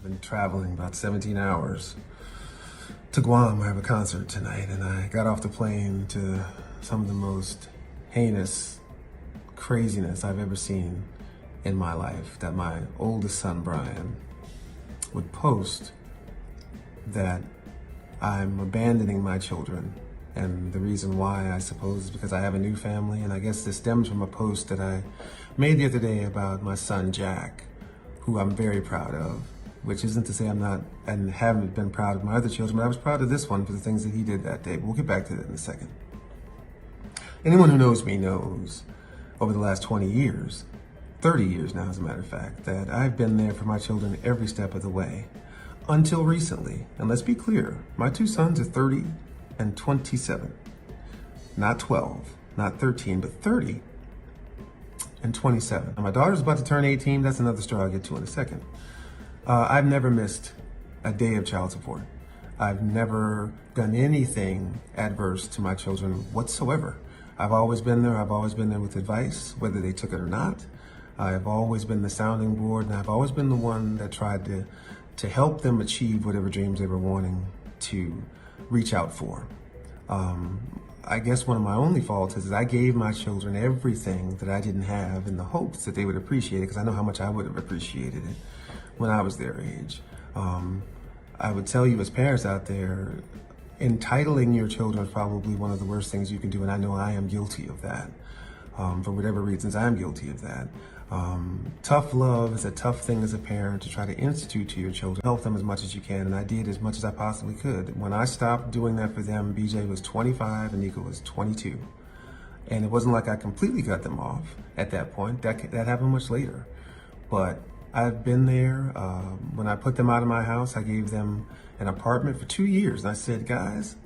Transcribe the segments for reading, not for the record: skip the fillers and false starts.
Been traveling about 17 hours to Guam. I have a concert tonight, and I got off the plane to some of the most heinous craziness I've ever seen in my life. That my oldest son, Brian, would post that I'm abandoning my children. And the reason why, I suppose, is because I have a new family. And I guess this stems from a post that I made the other day about my son, Jack, who I'm very proud of. Which isn't to say I'm not and haven't been proud of my other children, but I was proud of this one for the things that he did that day. But we'll get back to that in a second. Anyone who knows me knows over the last 20 years, 30 years now as a matter of fact, that I've been there for my children every step of the way. Until recently, and let's be clear, my two sons are 30 and 27. Not 12, not 13, but 30 and 27. And my daughter's about to turn 18. That's another story I'll get to in a second. I've never missed a day of child support. I've never done anything adverse to my children whatsoever. I've always been there. I've always been there with advice, whether they took it or not. I've always been the sounding board, and I've always been the one that tried to help them achieve whatever dreams they were wanting to reach out for. I guess one of my only faults is that I gave my children everything that I didn't have in the hopes that they would appreciate it, because I know how much I would have appreciated it when I was their age. I would tell you as parents out there, entitling your children is probably one of the worst things you can do, and I know I am guilty of that. For whatever reasons, I'm guilty of that. Tough love is a tough thing as a parent to try to institute to your children. Help them as much as you can, and I did as much as I possibly could. When I stopped doing that for them, BJ was 25 and Nico was 22. And it wasn't like I completely cut them off at that point. That happened much later. But I've been there. When I put them out of my house, I gave them an apartment for 2 years. And I said, guys,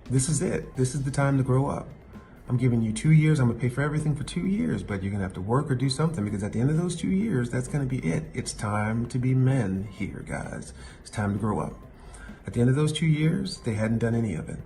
this is it. This is the time to grow up. I'm giving you 2 years. I'm going to pay for everything for 2 years, but you're going to have to work or do something, because at the end of those 2 years, that's going to be it. It's time to be men here, guys. It's time to grow up. At the end of those 2 years, they hadn't done any of it.